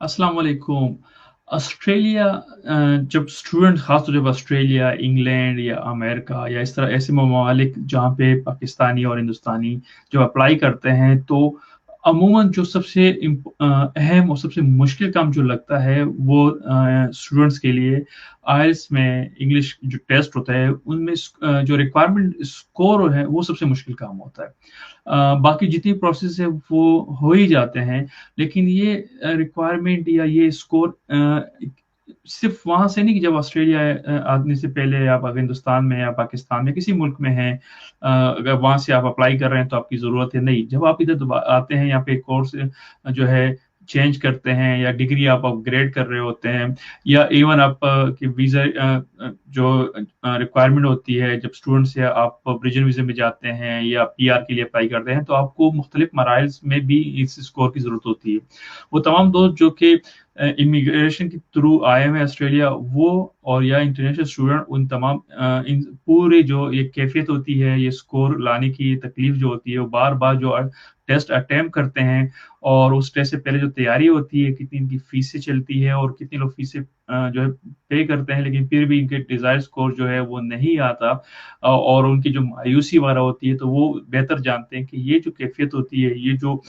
अस्सलाम वालेकुम। ऑस्ट्रेलिया जब स्टूडेंट ख़ासतौर जब ऑस्ट्रेलिया, इंग्लैंड या अमेरिका या इस तरह ऐसे ममालिक जहाँ पे पाकिस्तानी और हिंदुस्तानी जब अप्लाई करते हैं तो अमूमन जो सबसे अहम और सबसे मुश्किल काम जो लगता है वो स्टूडेंट्स के लिए आइल्स में इंग्लिश जो टेस्ट होता है उनमें जो रिक्वायरमेंट स्कोर है वो सबसे मुश्किल काम होता है। बाकी जितनी प्रोसेस है वो हो ही जाते हैं, लेकिन ये रिक्वायरमेंट या ये स्कोर सिर्फ वहां से नहीं कि जब ऑस्ट्रेलिया आने से पहले आप अगर हिंदुस्तान में या पाकिस्तान में किसी मुल्क में हैं, अगर वहां से आप अप्लाई कर रहे हैं तो आपकी जरूरत है नहीं। जब आप इधर आते हैं यहाँ पे कोर्स जो है चेंज करते हैं या डिग्री आप अपग्रेड कर रहे होते हैं या इवन आप की वीजा जो रिक्वायरमेंट होती है जब स्टूडेंट से आप ब्रिजन वीजे में जाते हैं या पीआर के लिए अप्लाई करते हैं तो आपको मुख्तलिफ मराइल्स में भी इस स्कोर की जरूरत होती है। वो तमाम दोस्त जो कि इमिग्रेशन के थ्रू आए हुए ऑस्ट्रेलिया वो और या इंटरनेशनल स्टूडेंट उन तमाम इन पूरे जो ये कैफियत होती है ये स्कोर लाने की तकलीफ जो होती है वो बार बार जो टेस्ट अटेम्प्ट करते हैं और उस टेस्ट से पहले जो तैयारी होती है कितनी इनकी फीसें चलती है और कितने लोग फीसें जो है पे करते हैं लेकिन फिर भी इनके डिजायर स्कोर जो है वो नहीं आता और उनकी जो मायूसी वगैरह होती है तो वो बेहतर जानते हैं कि ये जो कैफियत होती है ये जो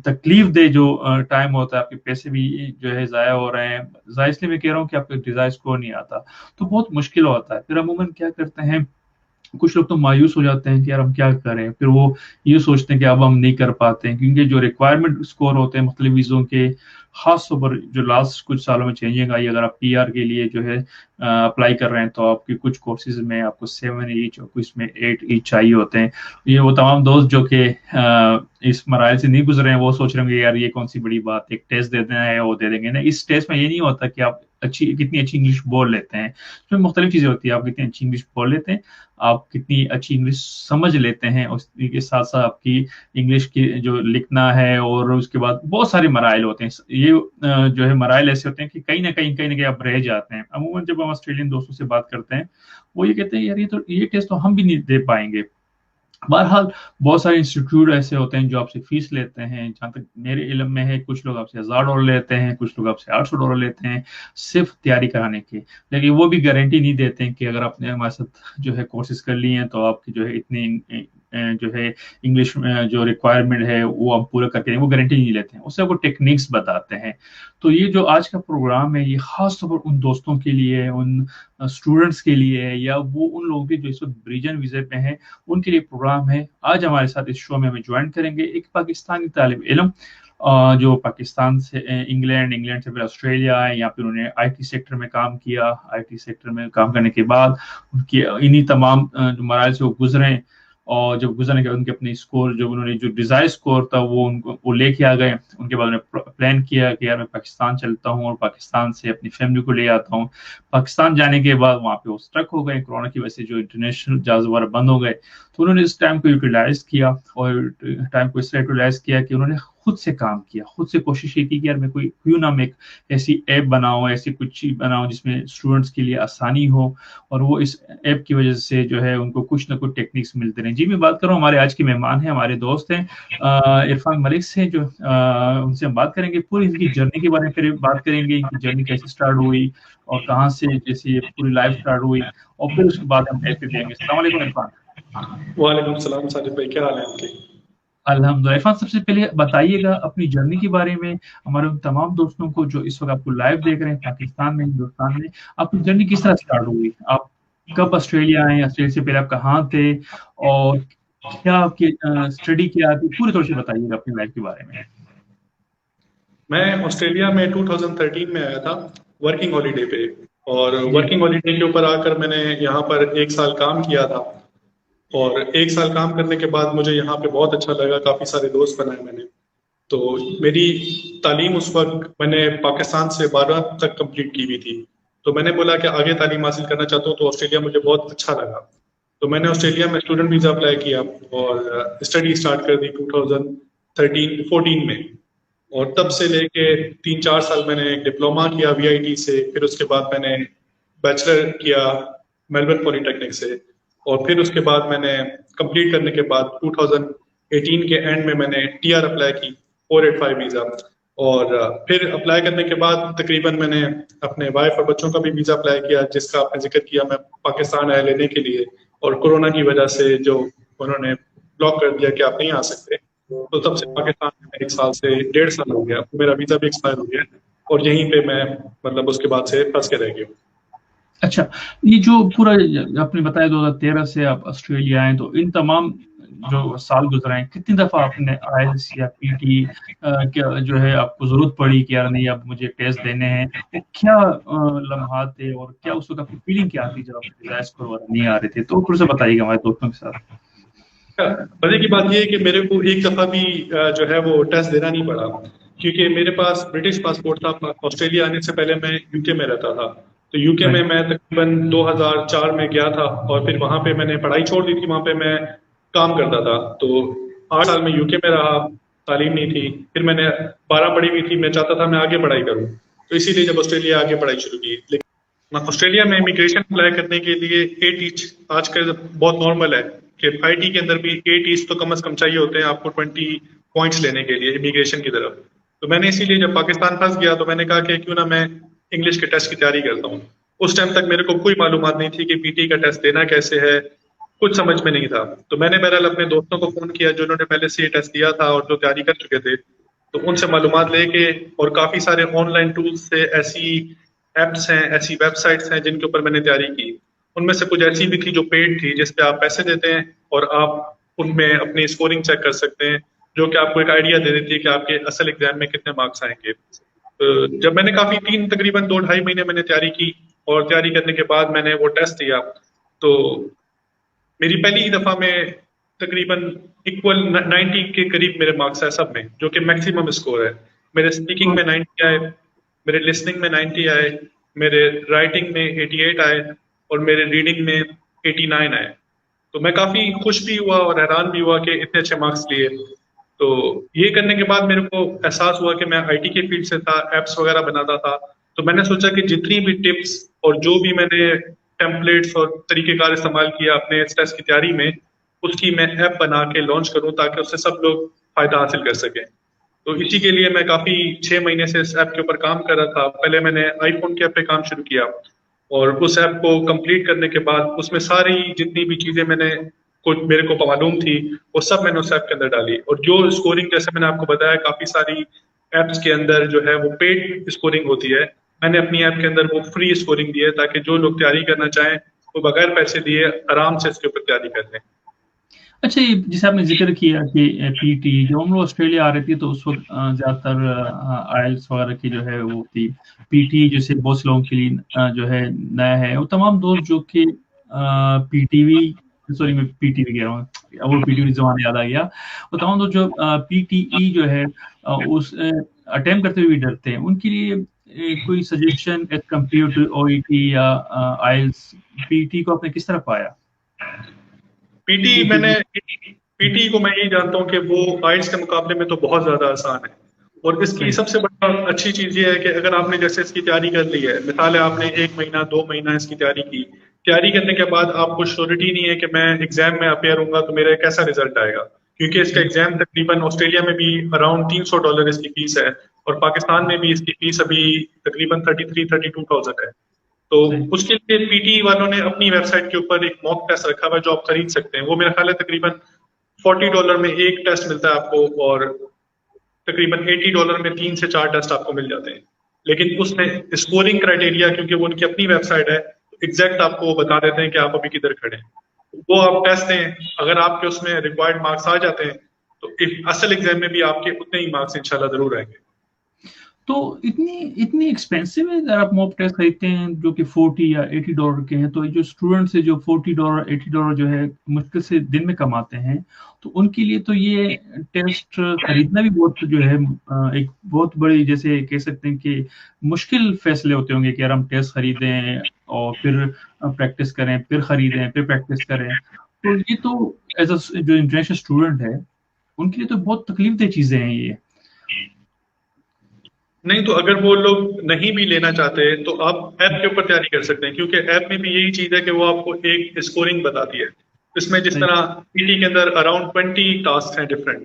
तकलीफ दे जो टाइम होता है आपके पैसे भी जो है ज़ाया हो रहे हैं। ज़ाया इसलिए मैं कह रहा हूँ कि आपका डिजायर स्कोर नहीं आता तो बहुत मुश्किल होता है। फिर अमूमन क्या करते हैं कुछ लोग तो मायूस हो जाते हैं कि यार हम क्या करें, फिर वो ये सोचते हैं कि अब हम नहीं कर पाते हैं क्योंकि जो रिक्वायरमेंट स्कोर होते हैं मुख्तलिफ वीज़ों के खास तौर पर जो लास्ट कुछ सालों में चेंजिंग आई। अगर आप पीआर के लिए जो है अप्लाई कर रहे हैं तो आपके कुछ कोर्सेज में आपको 7 ईच और कुछ में 8 ईच चाहिए होते हैं। ये वो तमाम दोस्त जो कि इस मराइल से नहीं गुजरे हैं वो सोच रहे होंगे यार ये कौन सी बड़ी बात, एक टेस्ट दे देना है वो दे देंगे ना। इस टेस्ट में ये नहीं होता कि आप कितनी अच्छी इंग्लिश बोल लेते हैं। इसमें मुख्तलिफ चीज़ें होती है, आप कितनी अच्छी इंग्लिश बोल लेते हैं, आप कितनी अच्छी इंग्लिश समझ लेते हैं, उसके साथ साथ आपकी इंग्लिश की जो लिखना है और उसके बाद बहुत सारे मराइल होते हैं। ये जो है मराइल ऐसे होते हैं कि कहीं ना कहीं आप रह जाते हैं। अमूमन जब हम ऑस्ट्रेलियन दोस्तों से बात करते हैं वो ये कहते हैं यार ये टेस्ट तो हम भी नहीं दे पाएंगे। बहरहाल बहुत सारे इंस्टीट्यूट ऐसे होते हैं जो आपसे फीस लेते हैं। जहाँ तक मेरे इल्म में है कुछ लोग आपसे $1000 लेते हैं, कुछ लोग आपसे $800 लेते हैं सिर्फ तैयारी कराने की। लेकिन वो भी गारंटी नहीं देते हैं कि अगर आपने हमारे साथ जो है कोर्सेज कर लिए हैं तो आपकी जो है इतनी जो है इंग्लिश में जो रिक्वायरमेंट है वो हम पूरा करके वो गारंटी नहीं लेते हैं, उससे आपको टेक्निक्स बताते हैं। तो ये जो आज का प्रोग्राम है ये खास तौर पर उन दोस्तों के लिए है, उन स्टूडेंट्स के लिए है या वो उन लोगों के जो इस वक्त ब्रिजन वीजे पे हैं उनके लिए प्रोग्राम है। आज हमारे साथ इस शो में हमें ज्वाइन करेंगे एक पाकिस्तानी तालिब इल्म जो पाकिस्तान से इंग्लैंड से फिर ऑस्ट्रेलिया आए, यहाँ पे उन्होंने आईटी सेक्टर में काम किया। आईटी सेक्टर में काम करने के बाद उनकी इन्हीं तमाम जो मराइल से वो गुजरे और जब गुजरने के बाद उनके अपने स्कोर जो उन्होंने जो डिजायर स्कोर था वो उनको वो लेके आ गए। उनके बाद उन्होंने प्लान किया कि यार मैं पाकिस्तान चलता हूँ और पाकिस्तान से अपनी फैमिली को ले आता हूँ। पाकिस्तान जाने के बाद वहाँ पे वो स्ट्रक हो गए कोरोना की वजह से, जो इंटरनेशनल जहाज वगैरह बंद हो गए। तो उन्होंने इस टाइम को यूटिलाइज किया और टाइम को इसलिए यूटिलाइज किया कि उन्होंने खुद से काम किया, खुद से कोशिश ये की कि यार मैं कोई क्यों ना मैं एक ऐसी ऐप बनाऊं, ऐसी कुछ चीज बनाऊं जिसमें स्टूडेंट्स के लिए आसानी हो। और वो इस ऐप की वजह से जो है उनको कुछ ना कुछ टेक्निक्स मिलते रहे। जी मैं बात कर रहा हूँ, हमारे आज के मेहमान हैं, हमारे दोस्त हैं इरफान मलिक से, जो उनसे हम बात करेंगे पूरी इनकी जर्नी के बारे में, फिर बात करेंगे इनकी जर्नी कैसे स्टार्ट हुई और कहाँ से जैसे ये पूरी लाइफ स्टार्ट हुई और फिर उसके बाद हम ऐप पे देंगे। अस्सलाम वालेकुम इरफान। वालेकुम सलाम साजिद भाई, क्या हाल है आपके? अल्हम्दुलिल्लाह। इरफान सबसे पहले बताइएगा अपनी जर्नी के बारे में हमारे उन तमाम दोस्तों को जो इस वक्त आपको लाइव देख रहे हैं पाकिस्तान में, हिंदुस्तान में, आपकी जर्नी किस तरह स्टार्ट हुई, आप कब ऑस्ट्रेलिया आए, ऑस्ट्रेलिया से पहले आप कहाँ थे और क्या आपकी स्टडी क्या थी, पूरी तौर से बताइएगा अपनी लाइफ के बारे में। मैं ऑस्ट्रेलिया में 2013 में आया था वर्किंग हॉलीडे पे। और वर्किंग हॉलीडे के ऊपर आकर मैंने यहाँ पर 1 साल काम किया था। और 1 साल काम करने के बाद मुझे यहाँ पे बहुत अच्छा लगा, काफ़ी सारे दोस्त बनाए मैंने। तो मेरी तालीम उस वक्त मैंने पाकिस्तान से 12 तक कंप्लीट की हुई थी। तो मैंने बोला कि आगे तालीम हासिल करना चाहता हूँ, तो ऑस्ट्रेलिया मुझे बहुत अच्छा लगा। तो मैंने ऑस्ट्रेलिया में स्टूडेंट वीज़ा अप्लाई किया और स्टडी स्टार्ट कर दी 2014 में। और तब से लेके 3-4 साल मैंने डिप्लोमा किया वीआईटी से। फिर उसके बाद मैंने बैचलर किया मेलबर्न पॉलिटेक्निक से। और फिर उसके बाद मैंने कंप्लीट करने के बाद 2018 के एंड में मैंने टीआर अप्लाई की 485 वीज़ा। और फिर अप्लाई करने के बाद तकरीबन मैंने अपने वाइफ और बच्चों का भी वीज़ा अप्लाई किया, जिसका आपने जिक्र किया। मैं पाकिस्तान आया लेने के लिए, और कोरोना की वजह से जो उन्होंने ब्लॉक कर दिया कि आप नहीं आ सकते, तो तब से पाकिस्तान में 1 साल से 1.5 साल हो गया, मेरा वीज़ा भी एक्सपायर हो गया, और यहीं पे मैं मतलब उसके बाद से फंस के रह गया हूँ। अच्छा, ये जो पूरा आपने बताया 2013 से आप ऑस्ट्रेलिया आए, तो इन तमाम जो साल गुजरे हैं, कितनी दफा आपने आईएलटीएस या पीटी क्या जो है आपको जरूरत पड़ी कि यार नहीं अब मुझे टेस्ट देने हैं, वो क्या लम्हात थे और क्या उस वक्त आपकी फीलिंग क्या थी जब आपके रिजल्ट स्कोर वगैरह नहीं आ रहे थे, तो थोड़ा सा बताइएगा हमारे दोस्तों के साथ। मजे की बात यह है कि मेरे को एक दफा भी जो है वो टेस्ट देना नहीं पड़ा, क्योंकि मेरे पास ब्रिटिश पासपोर्ट था। ऑस्ट्रेलिया आने से पहले मैं यूके में रहता था, तो यूके में राइट। मैं तकरीबन 2004 में गया था, और फिर वहां पे मैंने पढ़ाई छोड़ दी थी, वहां पे मैं काम करता था। तो 8 साल में यूके में रहा, तालीम नहीं थी। फिर मैंने 12 पढ़ी हुई थी, मैं चाहता था मैं आगे पढ़ाई करूँ, तो इसीलिए जब ऑस्ट्रेलिया आगे पढ़ाई शुरू की। लेकिन ऑस्ट्रेलिया में इमिग्रेशन अप्लाई करने के लिए 8 ईच आजकल बहुत नॉर्मल है कि आईटी के अंदर भी 8 ईच तो कम से कम चाहिए होते हैं आपको 20 पॉइंट्स लेने के लिए इमिग्रेशन की तरफ। तो मैंने इसीलिए जब पाकिस्तान फंस गया तो मैंने कहा कि क्यों ना मैं इंग्लिश के टेस्ट की तैयारी करता हूँ। उस टाइम तक मेरे को कोई मालूमात नहीं थी कि पीटी का टेस्ट देना कैसे है, कुछ समझ में नहीं था। तो मैंने बहरहाल अपने दोस्तों को फोन किया जिन्होंने पहले से ये टेस्ट दिया था और जो तैयारी कर चुके थे, तो उनसे मालूमात लेके, और काफी सारे ऑनलाइन टूल्स से ऐसी एप्स हैं, ऐसी वेबसाइट्स हैं जिनके ऊपर मैंने तैयारी की। उनमें से कुछ ऐसी भी थी जो पेड थी, जिस पे आप पैसे देते हैं और आप उनमें अपनी स्कोरिंग चेक कर सकते हैं, जो कि आपको एक आइडिया दे देती है कि आपके असल एग्जाम में कितने मार्क्स आएंगे। तो जब मैंने काफी तकरीबन 2 ढाई महीने मैंने तैयारी की, और तैयारी करने के बाद मैंने वो टेस्ट दिया, तो मेरी पहली ही दफा में तकरीबन इक्वल 90 के करीब मेरे मार्क्स आए सब में, जो कि मैक्सिमम स्कोर है। मेरे स्पीकिंग में 90 आए, मेरे लिसनिंग में 90 आए, मेरे राइटिंग में 88 आए, और मेरे रीडिंग में 89 आए। तो मैं काफी खुश भी हुआ और हैरान भी हुआ कि इतने अच्छे मार्क्स लिए। तो ये करने के बाद मेरे को एहसास हुआ कि मैं आईटी के फील्ड से था, एप्स वगैरह बनाता था। तो मैंने सोचा कि जितनी भी टिप्स और जो भी मैंने टेम्पलेट्स और तरीकेकार इस्तेमाल किया अपने इस टेस्ट की तैयारी में, उसकी मैं ऐप बना के लॉन्च करूं ताकि उससे सब लोग फायदा हासिल कर सकें। तो इसी के लिए मैं काफी 6 महीने से इस ऐप के ऊपर काम कर रहा था। पहले मैंने आईफोन के ऐप पे काम शुरू किया, और उस ऐप को कंप्लीट करने के बाद उसमें सारी जितनी भी चीजें मैंने कुछ मेरे को मालूम थी, वो सब मैंने उस ऐप के अंदर डाली। और जो स्कोरिंग, जैसे मैंने आपको बताया, काफी सारी एप्स के अंदर जो है वो पेड स्कोरिंग होती है, मैंने अपनी ऐप के अंदर वो फ्री स्कोरिंग दी है, ताकि जो लोग तैयारी करना चाहें वो बगैर पैसे दिए आराम से इसके ऊपर तैयारी कर लें। अच्छा, ये जैसे आपने जिक्र किया कि पीटी जब हम लोग ऑस्ट्रेलिया आ रहे थे तो उस वक्त ज्यादातर आइल्स वगैरह की जो है वो थी। पीटी जैसे बहुत से लोगों के लिए जो है नया है, वो तमाम दोस्त जो कि पीटीवी, सॉरी मैं पीटीवी कह रहा हूँ, अब वो पीटीवी जमाना याद आ गया। वो तमाम दोस्त जो पीटीई जो है उस अटेम्प्ट करते हुए भी डरते हैं, उनके लिए कोई suggestion as compare to OET या आइल्स, पीटी को आपने किस तरह पाया? पीटी को मैं यही जानता हूँ कि वो आइल्स के मुकाबले में तो बहुत ज्यादा आसान है। और इसकी राइट। सबसे बड़ा अच्छी चीज ये है कि अगर आपने जैसे इसकी तैयारी कर ली है, मिसाल है आपने 1 महीना 2 महीना इसकी तैयारी की, तैयारी करने के बाद आपको श्योरिटी नहीं है कि मैं एग्जाम में अपेयर होऊंगा तो मेरा कैसा रिजल्ट आएगा, क्योंकि इसका एग्जाम तकरीबन ऑस्ट्रेलिया में भी अराउंड $300 इसकी फीस है, और पाकिस्तान में भी इसकी फीस अभी तकरीबन 33-32,000 है। तो राइट। उसके लिए पीटी वालों ने अपनी वेबसाइट के ऊपर एक मॉक टेस्ट रखा हुआ है जो आप खरीद सकते हैं। वो मेरा ख्याल है तकरीबन $40 में एक टेस्ट मिलता है आपको, और तकरीबन $80 में 3 से 4 टेस्ट आपको मिल जाते हैं। लेकिन उसमें स्कोरिंग क्राइटेरिया, क्योंकि वो उनकी अपनी वेबसाइट है, एग्जैक्ट आपको वो बता देते हैं कि आप अभी किधर खड़े हैं। वो आप टेस्ट दें, अगर आपके उसमें रिक्वायर्ड मार्क्स आ जाते हैं तो असल एग्जाम में भी आपके उतने ही मार्क्स इंशाल्लाह जरूर आएंगे। तो इतनी इतनी एक्सपेंसिव है अगर आप मॉक टेस्ट खरीदते हैं जो कि $40 या $80 के हैं, तो जो स्टूडेंट्स है जो $40 $80 जो है मुश्किल से दिन में कमाते हैं, तो उनके लिए तो ये टेस्ट खरीदना भी बहुत जो है एक बहुत बड़ी, जैसे कह सकते हैं कि मुश्किल फैसले होते होंगे कि यार हम टेस्ट खरीदें और फिर प्रैक्टिस करें, फिर खरीदें, फिर प्रैक्टिस करें। तो ये तो एज अ जो इंटरनेशनल स्टूडेंट है उनके लिए तो बहुत तकलीफ चीजें हैं ये। नहीं, तो अगर वो लोग नहीं भी लेना चाहते तो आप ऐप के ऊपर तैयारी कर सकते हैं, क्योंकि ऐप में भी यही चीज है कि वो आपको एक स्कोरिंग बताती है। इसमें जिस राइट। तरह पीटी के अंदर अराउंड 20 टास्क हैं डिफरेंट,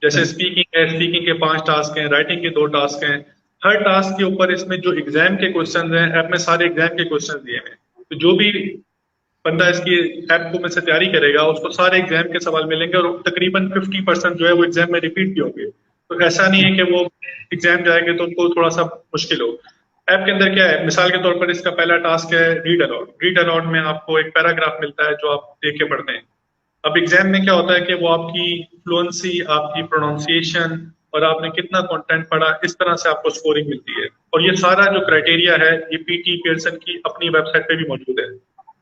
जैसे स्पीकिंग है, स्पीकिंग के 5 टास्क हैं, राइटिंग के 2 टास्क हैं। हर टास्क के ऊपर इसमें जो एग्जाम के क्वेश्चन हैं, ऐप में सारे एग्जाम के क्वेश्चन दिए हैं। तो जो भी बंदा इसकी ऐप को में से तैयारी करेगा, उसको सारे एग्जाम के सवाल मिलेंगे और तकरीबन 50% जो है वो एग्जाम में रिपीट भी होंगे। तो ऐसा नहीं है कि वो एग्जाम जाएंगे तो उनको थोड़ा सा मुश्किल हो। ऐप के अंदर क्या है, मिसाल के तौर पर इसका पहला टास्क है रीड अलाउड। रीड अलाउड में आपको एक पैराग्राफ मिलता है जो आप देख के पढ़ते हैं। अब एग्जाम में क्या होता है कि वो आपकी फ्लुएंसी, आपकी प्रोनाउंसिएशन और आपने कितना कंटेंट पढ़ा, इस तरह से आपको स्कोरिंग मिलती है। और ये सारा जो क्राइटेरिया है, ये पीटी पियर्सन की अपनी वेबसाइट पे भी मौजूद है।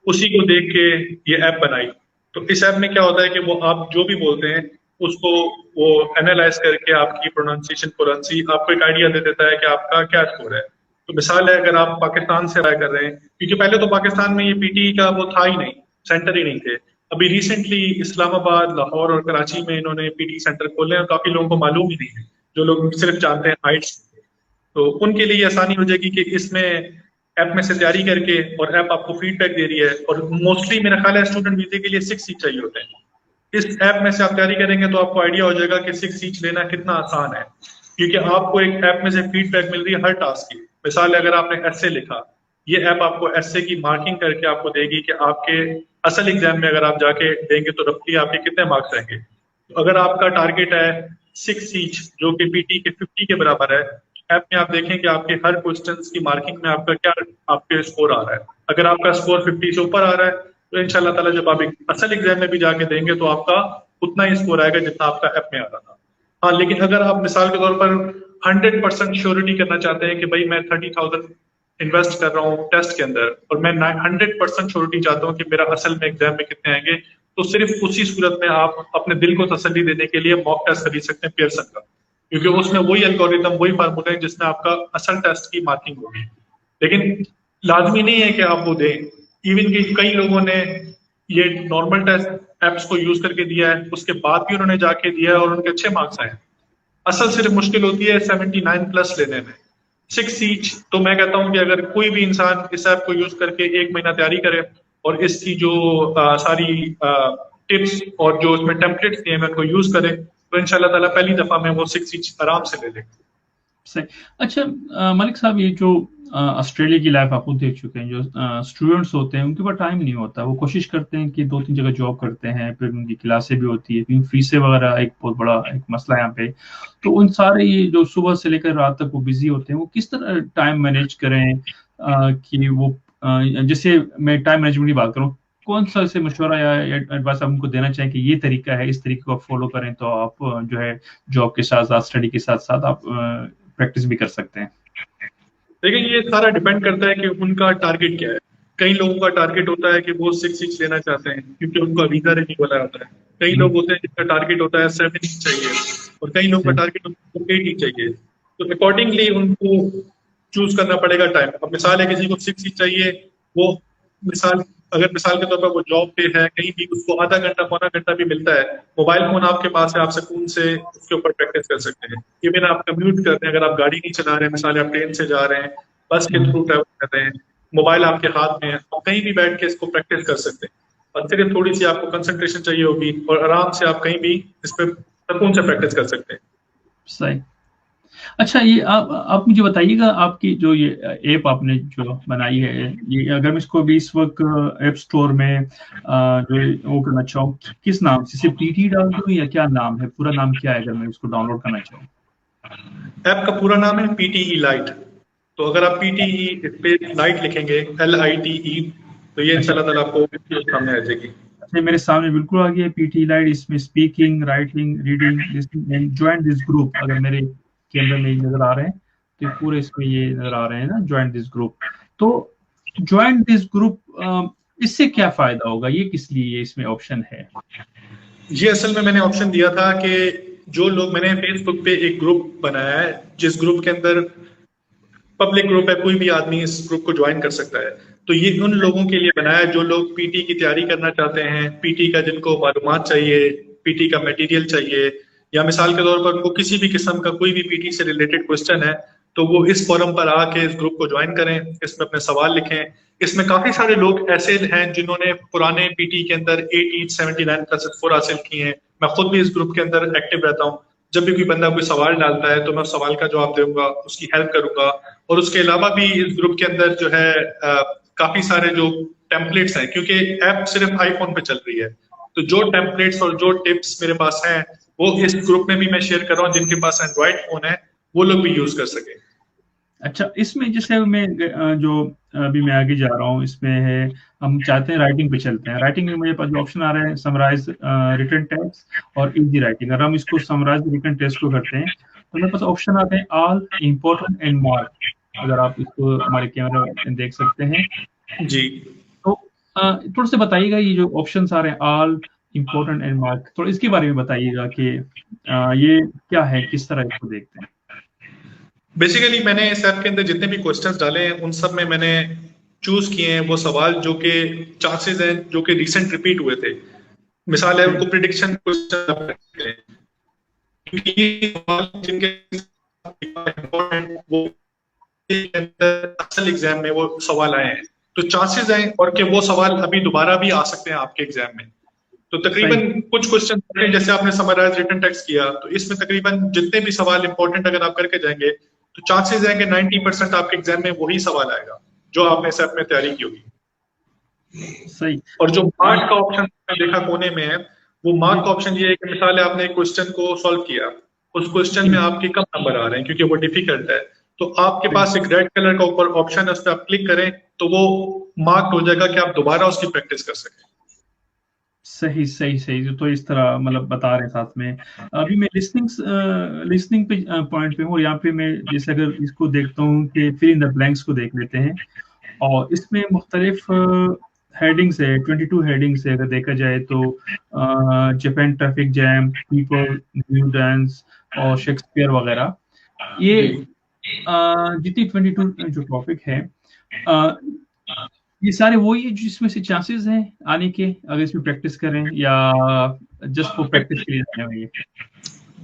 उसी को देख के ये ऐप बनाई। तो इस ऐप में क्या होता है कि वो आप जो भी बोलते हैं उसको वो एनालाइज करके आपकी प्रोनाउंसिएशन, फ्लुएंसी आपको एक आइडिया दे देता है कि आपका क्या स्कोर है। तो मिसाल है, अगर आप पाकिस्तान से अप्लाई कर रहे हैं, क्योंकि पहले तो पाकिस्तान में ये पीटी का वो था ही नहीं, सेंटर ही नहीं थे। अभी रिसेंटली इस्लामाबाद, लाहौर और कराची में इन्होंने पीटी सेंटर खोले हैं और काफी लोगों को मालूम ही नहीं है, जो लोग सिर्फ जानते हैं हाइट्स। तो उनके लिए आसानी हो जाएगी कि इसमें ऐप में से तैयारी करके, और ऐप आपको फीडबैक दे रही है। और मोस्टली मेरा ख्याल है स्टूडेंट वीजे के लिए 6 सीट चाहिए होते हैं। इस ऐप में से आप तैयारी करेंगे तो आपको आइडिया हो जाएगा कि 6 सीट लेना कितना आसान है, क्योंकि आपको एक ऐप में से फीडबैक मिल रही है हर टास्क की। मिसाल है, अगर आपने एस्से लिखा, ये ऐप आपको एस्से की मार्किंग करके आपको देगी कि आपके असल एग्जाम में अगर आप जाके देंगे तो रफली आपके कितने मार्क्स रहेंगे। तो अगर आपका टारगेट है 6 सीट जो कि पीटी के 50 के बराबर है, ऐप में आप देखें कि आपके हर क्वेश्चन की मार्किंग में आपका क्या आपके स्कोर आ रहा है। अगर आपका स्कोर 50 से ऊपर आ रहा है तो इंशाल्लाह ताला जब आप असल एग्जाम में भी जाके देंगे तो आपका उतना ही स्कोर आएगा जितना आपका ऐप में आ रहा था। हाँ, लेकिन अगर आप मिसाल के तौर पर 100% श्योरिटी करना चाहते हैं कि भाई मैं 30,000 इन्वेस्ट कर रहा हूँ टेस्ट के अंदर और मैं 100% श्योरिटी चाहता हूँ कि मेरा असल में एग्जाम में कितने आएंगे, तो सिर्फ उसी सूरत में आप अपने दिल को तसल्ली देने के लिए मॉक टेस्ट खरीद सकते हैं पियर्सन का, क्योंकि उसमें वही एल्गोरिथम, वही फार्मूला है जिसमें आपका असल टेस्ट की मार्किंग होगी। लेकिन लाजमी नहीं है कि आप वो दें। इवन कि कई लोगों ने ये नॉर्मल टेस्ट एप्स को यूज करके दिया है, उसके बाद भी उन्होंने जाके दिया है और उनके अच्छे मार्क्स आए। असल सिर्फ मुश्किल होती है 79 प्लस लेने में। 6 सीट तो मैं कहता हूं कि अगर कोई भी इंसान इस ऐप को यूज करके 1 महीना तैयारी करे और इसकी जो सारी टिप्स और जो इसमें टेम्पलेट्स दिए हैं उनको यूज करे, तो इंशाल्लाह ताला पहली दफा में वो 6 सीट आराम से ले लेंगे। सही। अच्छा, मलिक साहब, ये जो ऑस्ट्रेलिया की लाइफ आप देख चुके हैं, जो स्टूडेंट्स होते हैं उनके पास टाइम नहीं होता, वो कोशिश करते हैं कि 2-3 जगह जॉब करते हैं, फिर उनकी क्लासें भी होती है, क्योंकि फीसें वगैरह एक बहुत बड़ा एक मसला है यहाँ पे। तो उन सारे ये जो सुबह से लेकर रात तक वो बिजी होते हैं, वो किस तरह टाइम मैनेज करें कि वो जैसे मैं टाइम मैनेजमेंट की बात करूँ, कौन सा ऐसे मशवरा या एडवाइस आप उनको देना चाहें कि ये तरीका है, इस तरीके को आप फॉलो करें तो आप जो है जॉब के साथ साथ, स्टडी के साथ साथ आप प्रैक्टिस भी कर सकते हैं? देखिए, ये सारा डिपेंड करता है कि उनका टारगेट क्या है। कई लोगों का टारगेट होता है कि वो 6 सीट लेना चाहते हैं क्योंकि उनका वीजा रिन्यूअल वाला होता है। कई लोग होते हैं जिनका टारगेट होता है 7 सीट चाहिए, और कई लोगों का टारगेट होता है 8 सीट चाहिए। तो अकॉर्डिंगली उनको चूज करना पड़ेगा टाइम। अब मिसाल है, किसी को 6 सीट चाहिए, वो मिसाल के तौर पर वो जॉब पे है कहीं भी, उसको आधा घंटा पौना घंटा भी मिलता है, मोबाइल फोन आपके पास है, आप सुकून से उसके ऊपर प्रैक्टिस कर सकते हैं। इवन आप कम्यूट कर रहे हैं, अगर आप गाड़ी नहीं चला रहे हैं, मिसाल आप ट्रेन से जा रहे हैं, बस के थ्रू ट्रैवल कर रहे हैं, मोबाइल आपके हाथ में है, आप कहीं भी बैठ के इसको प्रैक्टिस कर सकते हैं। और सिर्फ थोड़ी सी आपको कंसंट्रेशन चाहिए होगी और आराम से आप कहीं भी इस पर सुकून से प्रैक्टिस कर सकते हैं। सही। अच्छा, ये आप मुझे बताइएगा, आपकी जो ये ऐप आपने जो बनाई है, ये अगर मैं इसको भी इस वक्त ऐप स्टोर में जो वो करना चाहूँ, किस नाम से, सिर्फ टीटी डाल दूँ या क्या नाम है, पूरा नाम क्या है अगर मैं इसको डाउनलोड करना चाहूँ? ऐप का पूरा नाम है पीटीई लाइट। तो अगर आप पीटीई पे लाइट लिखेंगे, LITE, तो ये इंशाल्लाह ताला आपको सामने आ जाएगी। अच्छा, मेरे सामने बिल्कुल आ गया पीटी लाइट। इसमें speaking, writing, reading, listening and join this group, अगर मेरे कैमरे में नजर आ रहे हैं तो पूरे इसमें ये नजर आ रहे हैं ना, ज्वाइन दिस ग्रुप। तो ज्वाइन दिस ग्रुप, इससे क्या फायदा होगा, ये किस लिए इसमें ऑप्शन है? ये असल में मैंने ऑप्शन दिया था कि जो लोग, मैंने फेसबुक पे एक ग्रुप बनाया है जिस ग्रुप के अंदर पब्लिक ग्रुप है, कोई भी आदमी इस ग्रुप को ज्वाइन कर सकता है। तो ये उन लोगों के लिए बनाया है जो लोग पीटी की तैयारी करना चाहते हैं, पीटी का जिनको मालूमात चाहिए, पीटी का मटेरियल चाहिए, या मिसाल के तौर पर वो किसी भी किस्म का कोई भी पीटी से रिलेटेड क्वेश्चन है, तो वो इस फोरम पर आके इस ग्रुप को ज्वाइन करें, इसमें अपने सवाल लिखें। इसमें काफी सारे लोग ऐसे हैं जिन्होंने पुराने पीटी के अंदर 8 79 प्लस 4 हासिल किए हैं। मैं खुद भी इस ग्रुप के अंदर एक्टिव रहता हूँ। जब भी कोई बंदा कोई सवाल डालता है तो मैं उस सवाल का जवाब दूंगा, उसकी हेल्प करूंगा। और उसके अलावा भी इस ग्रुप के अंदर जो है काफी सारे जो टेम्पलेट्स हैं, क्योंकि ऐप सिर्फ आईफोन पे चल रही है, तो जो टेम्पलेट्स और जो टिप्स मेरे पास हैं वो इस ग्रुप में भी मैं शेयर कर रहा हूँ। जिनके पास एंड्रॉइड फोन है वो लोग भी यूज कर सके। अच्छा, इसमें जैसे मैं जो अभी मैं आगे जा रहा हूँ, इसमें है हम चाहते हैं राइटिंग पे चलते हैं। राइटिंग में मेरे पास जो ऑप्शन आ रहा है समराइज रिटन टेक्स्ट और इजी राइटिंग। अगर हम इसको समराइज रिटन टेक्स्ट को करते हैं तो मेरे पास ऑप्शन आते हैं ऑल इम्पोर्टेंट एंड मार्क। अगर आप इसको हमारे कैमरा में देख सकते हैं जी तो थोड़ा सा बताइएगा, ये जो ऑप्शंस आ रहे हैं ऑल इम्पोर्टेंट एंड मार्क, थोड़ा इसके बारे में बताइएगा कि ये क्या है, किस तरह इसको देखते हैं। बेसिकली मैंने इस ऐप के अंदर जितने भी क्वेश्चंस डाले हैं उन सब में मैंने चूज किए हैं वो सवाल जो कि चांसेस हैं जो कि रिसेंट रिपीट हुए थे। मिसाल है उनको प्रिडिक्शन क्वेश्चन, क्योंकि ये सवाल जिनके वो असल एग्जाम में वो सवाल आए हैं, तो चांसेस हैं और कि वो सवाल अभी दोबारा भी आ सकते हैं आपके एग्जाम में। तो तकरीबन कुछ क्वेश्चन जैसे आपने समराइज रिटन टेक्स्ट किया, तो इसमें तकरीबन जितने भी सवाल इंपॉर्टेंट अगर आप करके जाएंगे तो चांसेस हैं कि 90% आपके एग्जाम में वही सवाल आएगा जो आपने इस ऐप में तैयारी की होगी। सही। और जो मार्क का ऑप्शन देखा कोने में है, वो मार्क का ऑप्शन ये है कि मिसाल है आपने एक क्वेश्चन को सॉल्व किया, उस क्वेश्चन में आपके कम नंबर आ रहे हैं क्योंकि वो डिफिकल्ट है, तो आपके पास एक रेड कलर का ऊपर ऑप्शन है, उस पर आप क्लिक करें तो वो मार्क हो जाएगा कि आप दोबारा उसकी प्रैक्टिस कर सकें। सही सही सही, तो इस तरह मतलब बता रहे हैं साथ में। अभी मैं लिसनिंग पे पॉइंट पे हूँ, यहाँ पे मैं जैसे अगर इसको देखता हूँ कि फिल इन द ब्लैंक्स को देख लेते हैं, और इसमें मुख्तलिफ हेडिंग्स है, 22 हेडिंग्स है अगर देखा जाए तो। Japan traffic jam, people, new dance और शेक्सपियर वगैरह, ये जितनी 22 जो टॉपिक है, ये सारे वही है जिसमें से चांसेस हैं आने के, अगर इसमें प्रैक्टिस करें, या जस्ट फॉर प्रैक्टिस के लिए जाने हुए हैं?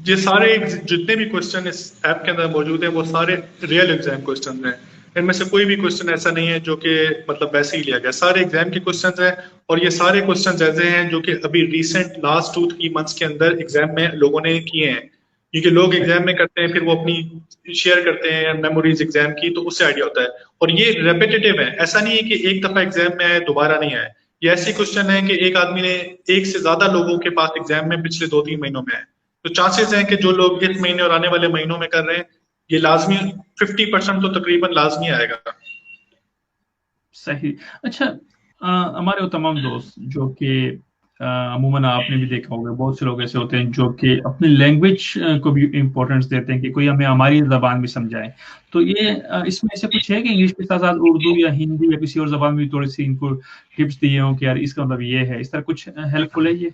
ये सारे जितने भी क्वेश्चन इस ऐप के अंदर मौजूद हैं वो सारे रियल एग्जाम क्वेश्चन हैं। इनमें से कोई भी क्वेश्चन ऐसा नहीं है जो कि मतलब वैसे ही लिया गया, सारे एग्जाम के क्वेश्चन हैं। और ये सारे क्वेश्चन ऐसे हैं जो कि अभी रिसेंट लास्ट 2-3 मंथ्स के अंदर एग्जाम में लोगों ने किए हैं, क्योंकि लोग एग्जाम में करते हैं फिर वो अपनी शेयर करते हैं मेमोरीज एग्जाम की, तो उससे आइडिया होता है। और ये रेपिटेटिव है, ऐसा नहीं है कि एक दफा एग्जाम में आए दोबारा नहीं आए। ये ऐसे क्वेश्चन है कि एक आदमी ने एक से ज्यादा लोगों के पास एग्जाम में पिछले 2-3 महीनों में आए, तो चांसेस हैं कि जो लोग इस महीने और आने वाले महीनों में कर रहे हैं ये लाजमी 50% तो तकरीबन लाजमी आएगा। सही। अच्छा, हमारे वो तमाम दोस्त जो कि अमूमन आपने भी देखा होगा, बहुत से लोग ऐसे होते हैं जो कि अपनी लैंग्वेज को भी इम्पोर्टेंस देते हैं कि कोई हमें हमारी जबान भी समझाए। तो ये इसमें ऐसे कुछ है कि इंग्लिश के साथ साथ उर्दू या हिंदी या किसी और जबान में भी थोड़ी सी इनको टिप्स दिए हों कि यार इसका मतलब ये है, इस तरह कुछ हेल्पफुल है ये?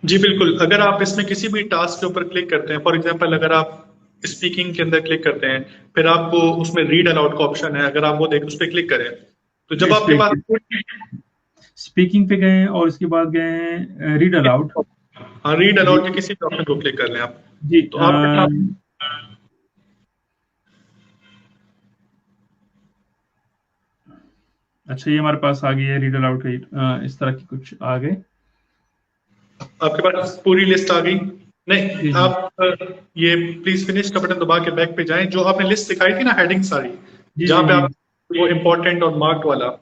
जी बिल्कुल, अगर आप इसमें किसी भी टास्क के ऊपर क्लिक करते हैं, फॉर एग्जांपल अगर आप स्पीकिंग के अंदर क्लिक करते हैं, फिर आपको उसमें रीड अलाउड का ऑप्शन है, अगर आप वो देख उस पर क्लिक करें तो जब आपके पास स्पीकिंग पे गए और इसके बाद गए हैं रीड अलाउड। हाँ, रीड अलाउड के किसी भी ऑप्शन को क्लिक कर लें आप, जी। तो आपके अच्छा, ये हमारे पास आ गई है रीड अलाउड का, इस तरह की कुछ आ गए आपके पास पूरी लिस्ट आ गई। नहीं, जी। आप ये प्लीज फिनिश का बटन दबा के बैक पे जाएं, जो आपने लिस्ट दिखाई थी ना हेडिंग सारी, जी जहाँ जी पे जी आप वो इम्पोर्टेंट और मार्क्ड वाला,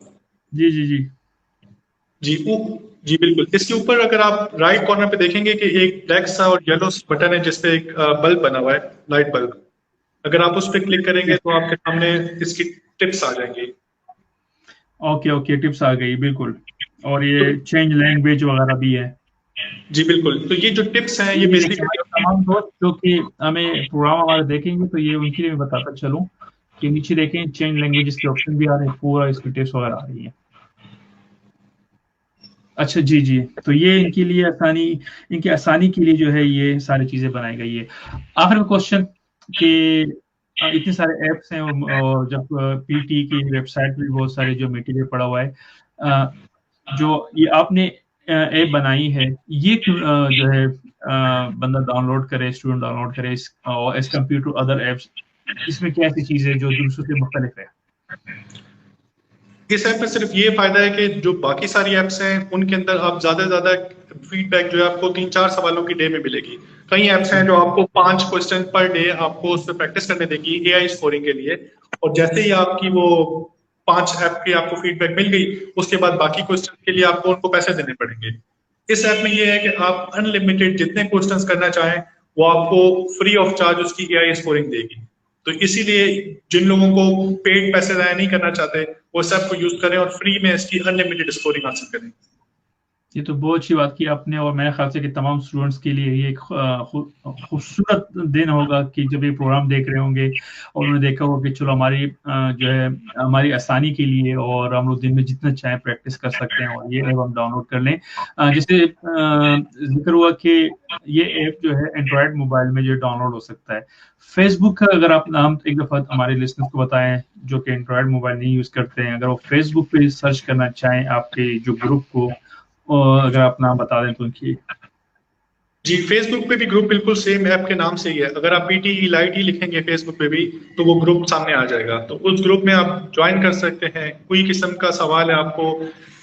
जी जी जी जी जी बिल्कुल, इसके ऊपर अगर आप राइट कॉर्नर पे देखेंगे कि एक ब्लैक सा और येलो बटन है जिसपे एक बल्ब बना हुआ है, लाइट बल्ब, अगर आप उस पर क्लिक करेंगे तो आपके सामने इसकी टिप्स आ जाएंगी। ओके ओके, टिप्स आ गई बिल्कुल, और ये चेंज लैंग्वेज वगैरह भी है। जी बिल्कुल, तो ये जो टिप्स हैं ये बेसिकली तमाम दोस्त जो कि हमें प्रोग्राम हमारे देखेंगे तो ये उनके लिए मैं बताता चलूं कि नीचे देखें चेंज लैंग्वेजेस के ऑप्शन भी आ रहे हैं, पूरा इसकी टिप्स वगैरह आ रही है। अच्छा जी जी, तो ये इनके लिए आसानी, इनकी आसानी के लिए जो है ये सारी चीजें बनाई गई है। आखिर में क्वेश्चन कि इतने सारे ऐप्स हैं, और जब पीटी की वेबसाइट पे भी बहुत सारे जो मटेरियल पड़ा हुआ है, जो ये आपने ऐप बनाई है, ये क्यों जो है बंदा डाउनलोड करे, स्टूडेंट डाउनलोड करे as compare to other apps, इसमें क्या ऐसी चीज है जो दूसरों से मुख्तलिफ है? इस ऐप में सिर्फ ये फायदा है कि जो बाकी सारी ऐप्स हैं उनके अंदर आप ज्यादा से ज्यादा फीडबैक जो है आपको 3-4 सवालों की डे में मिलेगी। कई ऐप्स हैं जो आपको 5 क्वेश्चन पर डे आपको उस पर प्रैक्टिस करने देगी एआई स्कोरिंग के लिए, और जैसे ही आपकी वो 5 ऐप की आपको फीडबैक मिल गई, उसके बाद बाकी क्वेश्चन के लिए आपको उनको पैसे देने पड़ेंगे। इस ऐप में ये है कि आप अनलिमिटेड जितने क्वेश्चंस करना चाहें वो आपको फ्री ऑफ चार्ज उसकी एआई स्कोरिंग देगी। तो इसीलिए जिन लोगों को पेड पैसे जाया नहीं करना चाहते वो इस ऐप को यूज करें और फ्री में इसकी अनलिमिटेड स्कोरिंग हासिल करें। ये तो बहुत अच्छी बात की आपने, और मेरे ख्याल से कि तमाम स्टूडेंट्स के लिए ये एक खूबसूरत दिन होगा कि जब ये प्रोग्राम देख रहे होंगे और उन्होंने देखा होगा कि चलो हमारी जो है हमारी आसानी के लिए, और हम लोग दिन में जितना चाहें प्रैक्टिस कर सकते हैं और ये ऐप हम डाउनलोड कर लें। जैसे जिक्र हुआ कि ये ऐप जो है एंड्रॉयड मोबाइल में जो डाउनलोड हो सकता है। फेसबुक का अगर आप नाम एक दफ़ा हमारे लिसनर्स को बताएं जो कि एंड्रॉयड मोबाइल नहीं यूज़ करते हैं, अगर वो फेसबुक पे सर्च करना चाहें आपके जो ग्रुप को, और अगर आप नाम बता दें तो उनकी। जी, फेसबुक पे भी ग्रुप बिल्कुल सेम ऐप के नाम से ही है। अगर आप पीटी लाइट ही लिखेंगे फेसबुक पे भी तो वो ग्रुप सामने आ जाएगा, तो उस ग्रुप में आप ज्वाइन कर सकते हैं। कोई किस्म का सवाल है आपको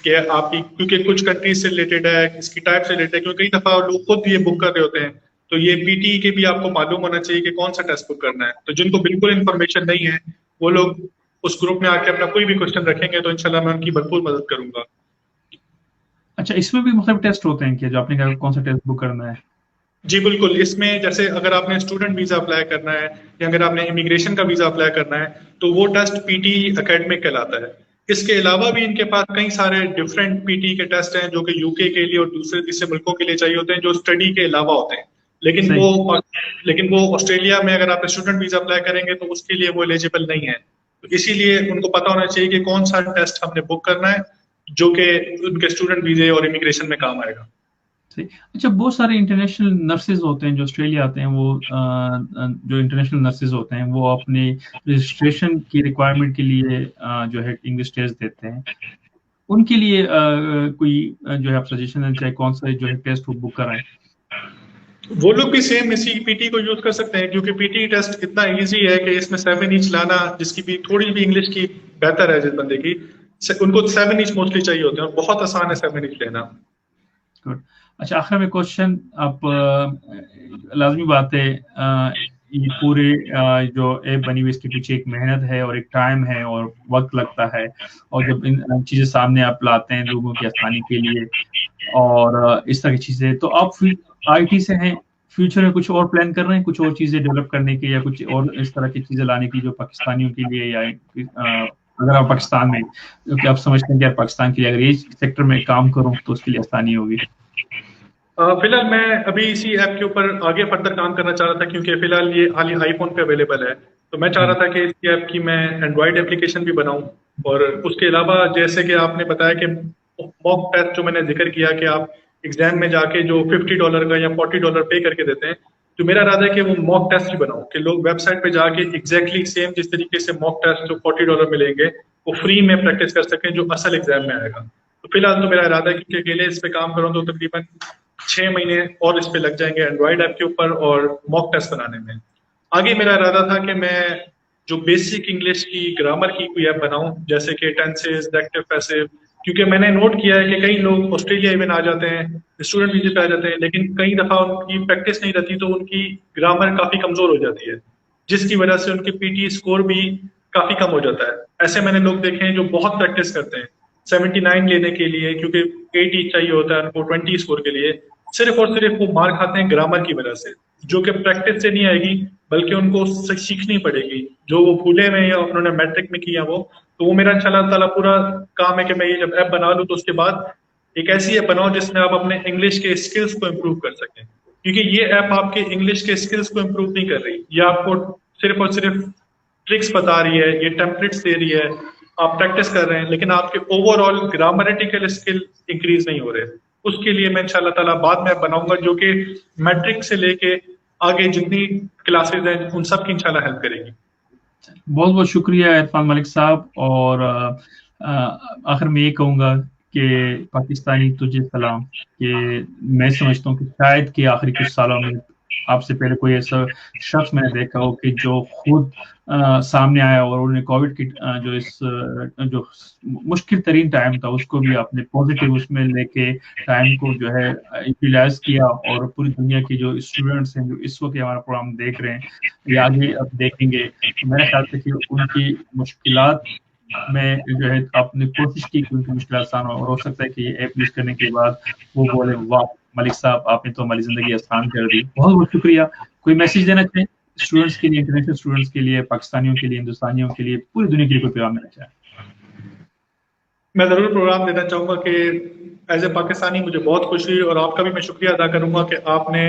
कि आपकी, क्योंकि कुछ कंट्रीज से रिलेटेड है, इसकी टाइप से रिलेटेड है, क्योंकि कई दफा लोग खुद ये बुक कर रहे होते हैं, तो ये पीटी के भी आपको मालूम होना चाहिए कि कौन सा टेस्ट बुक करना है। तो जिनको बिल्कुल इन्फॉर्मेशन नहीं है वो लोग उस ग्रुप में आके अपना कोई भी क्वेश्चन रखेंगे तो इंशाल्लाह मैं उनकी भरपूर मदद करूंगा। अच्छा, इसमें भी मतलब टेस्ट होते हैं क्या, जो आपने कहा कौन सा टेस्ट बुक करना है? जी बिल्कुल, इसमें जैसे अगर आपने स्टूडेंट वीजा अप्लाई करना है या अगर आपने इमिग्रेशन का वीजा अप्लाई करना है तो वो टेस्ट पीटी एकेडमिक कहलाता है। इसके अलावा भी इनके पास कई सारे डिफरेंट पीटी के टेस्ट हैं जो कि यूके के लिए और दूसरे तीसरे मुल्कों के लिए चाहिए होते हैं, जो स्टडी के अलावा होते हैं। लेकिन सही। वो लेकिन वो ऑस्ट्रेलिया में अगर आप स्टूडेंट वीजा अप्लाई करेंगे तो उसके लिए वो एलिजिबल नहीं है। तो इसीलिए उनको पता होना चाहिए कि कौन सा टेस्ट हमने बुक करना है जो कि उनके स्टूडेंट वीजे और इमिग्रेशन में काम आएगा। सही। अच्छा, बहुत सारे इंटरनेशनल नर्सेज होते हैं जो ऑस्ट्रेलिया आते हैं, वो जो इंटरनेशनल नर्सेज होते हैं वो अपने रजिस्ट्रेशन की रिक्वायरमेंट के लिए जो है इंग्लिश टेस्ट देते हैं। उनके लिए कोई जो है आप सजेशन देना चाहे कौन सा जो है टेस्ट वो बुक कराएं? वो लोग भी सेम इसी पीटी को यूज कर सकते हैं, क्योंकि पीटी टेस्ट इतना इजी है कि इसमें 7 इंच लाना, जिसकी भी थोड़ी भी इंग्लिश की बेहतर है जिस बंदे की, उनको 7 इंच मोस्टली चाहिए होते हैं और बहुत आसान है 7 इंच लेना। गुड। अच्छा, आखिर में क्वेश्चन, आप लाजमी बात है ये पूरे जो ऐप बनी हुई इसके पीछे एक मेहनत है और एक टाइम है और वक्त लगता है, और जब इन चीजें सामने आप लाते हैं लोगों की आसानी के लिए और इस तरह की चीजें, तो आप आईटी से हैं, फ्यूचर में कुछ और प्लान कर रहे हैं, कुछ और चीजें डेवलप करने की या कुछ और इस तरह की चीजें लाने की जो पाकिस्तानियों के लिए, या अगर आप पाकिस्तान में, क्योंकि आप समझते हैं कि यार पाकिस्तान के लिए अगर ये सेक्टर में काम करूं तो उसके लिए आसानी होगी? फिलहाल मैं अभी इसी ऐप के ऊपर आगे फर्दर काम करना चाह रहा था, क्योंकि फिलहाल ये खाली आईफोन पे अवेलेबल है। तो मैं चाह रहा था कि इस ऐप की मैं एंड्रॉयड एप्लीकेशन भी बनाऊं, और उसके अलावा जैसे कि आपने बताया कि मॉक टेस्ट जो मैंने जिक्र किया कि आप एग्जाम में जाके जो $50 का या $40 पे करके देते हैं, तो मेरा इरादा है कि वो मॉक टेस्ट ही बनाऊं कि लोग वेबसाइट पे जाके एग्जैक्टली सेम जिस तरीके से मॉक टेस्ट जो $40 मिलेंगे वो फ्री में प्रैक्टिस कर सकें जो असल एग्जाम में आएगा। तो फिलहाल तो मेरा इरादा है क्योंकि अकेले इस पे काम करूँ तो तकरीबन 6 महीने और इस पे लग जाएंगे एंड्रॉइड ऐप के ऊपर और मॉक टेस्ट बनाने में। आगे मेरा इरादा था कि मैं जो बेसिक इंग्लिश की ग्रामर की कोई ऐप बनाऊं, जैसे कि टेंसेस, एक्टिव, पैसिव, क्योंकि मैंने नोट किया है कि कई लोग ऑस्ट्रेलिया इवन आ जाते हैं, स्टूडेंट वीजे पे आ जाते हैं, लेकिन कई दफा उनकी प्रैक्टिस नहीं रहती तो उनकी ग्रामर काफी कमजोर हो जाती है, जिसकी वजह से उनके पीटी स्कोर भी काफी कम हो जाता है। ऐसे मैंने लोग देखे हैं जो बहुत प्रैक्टिस करते हैं 79 लेने के लिए, क्योंकि 80 चाहिए होता है उनको 20 स्कोर के लिए, सिर्फ और सिर्फ वो मार खाते हैं ग्रामर की वजह से, जो कि प्रैक्टिस से नहीं आएगी बल्कि उनको सीखनी पड़ेगी, जो वो भूले में या उन्होंने मैट्रिक में किया वो। तो वो मेरा इंशाल्लाह ताला पूरा काम है कि मैं ये जब ऐप बना लूँ तो उसके बाद एक ऐसी ऐप बनाओ जिसमें आप अपने इंग्लिश के स्किल्स को इम्प्रूव कर सकें, क्योंकि ये ऐप आपके इंग्लिश के स्किल्स को इम्प्रूव नहीं कर रही, ये आपको सिर्फ और सिर्फ ट्रिक्स बता रही है, ये टेम्पलेट्स दे रही है, आप प्रैक्टिस कर रहे हैं, लेकिन आपके ओवरऑल ग्रामेटिकल स्किल इंक्रीज नहीं हो रहे। उसके लिए मैं इंशाल्लाह ताला बाद में बनाऊंगा जो कि मैट्रिक से लेके आगे जितनी क्लासेस हैं उन सब की इंशाल्लाह हेल्प करेगी। बहुत बहुत शुक्रिया इरफान मलिक साहब, और आखिर में ये कहूँगा कि पाकिस्तानी तुझे सलाम, कि मैं समझता हूँ कि शायद कि आखिरी कुछ सालों में आपसे पहले कोई ऐसा शख्स मैंने देखा हो कि जो खुद सामने आया और उन्होंने कोविड की जो मुश्किल तरीन टाइम था उसको भी आपने पॉजिटिव उसमें लेके टाइम को जो है यूटिलाइज किया, और पूरी दुनिया के जो स्टूडेंट्स हैं जो इस वक्त हमारा प्रोग्राम देख रहे हैं या आगे अब देखेंगे, तो मेरे ख्याल से कि उनकी मुश्किलात में जो है आपने कोशिश की कि उनकी मुश्किल आसान हो, और हो सकता है कि ये ऐप यूज करने के बाद वो बोले वाह मलिक साहब आपने तो हमारी जिंदगी आसान कर दी। बहुत बहुत शुक्रिया। कोई मैसेज देना चाहें स्टूडेंट्स के लिए, इंटरनेशनल स्टूडेंट्स के लिए, पाकिस्तानियों के लिए, हिंदुस्तानियों के लिए, पूरी दुनिया के लिए कोई पैगाम देना चाहें? मैं जरूर प्रोग्राम देना चाहूंगा कि एज ए पाकिस्तानी मुझे बहुत खुशी हुई, और आपका भी मैं शुक्रिया अदा करूंगा कि आपने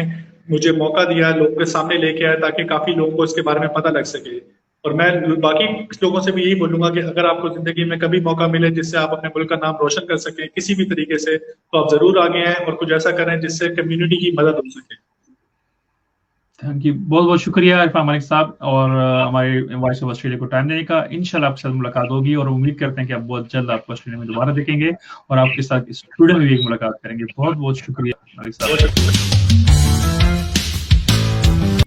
मुझे मौका दिया, लोगों के सामने लेके आया ताकि काफी लोगों को इसके बारे में पता लग सके। और मैं बाकी लोगों से भी यही बोलूंगा कि अगर आपको जिंदगी में कभी मौका मिले जिससे आप अपने मुल्क का नाम रोशन कर सकें किसी भी तरीके से, तो आप जरूर आगे आएं और कुछ ऐसा करें जिससे कम्युनिटी की मदद हो सके। थैंक यू, बहुत बहुत शुक्रिया इरफान मलिक साहब, और हमारे वॉइस ऑफ ऑस्ट्रेलिया को टाइम देने का। इंशाल्लाह आपके साथ मुलाकात होगी और उम्मीद करते हैं कि आप बहुत जल्द आपको ऑस्ट्रेलिया में दोबारा देखेंगे और आपके साथ स्टूडियो में भी एक मुलाकात करेंगे। बहुत बहुत शुक्रिया मलिक साहब।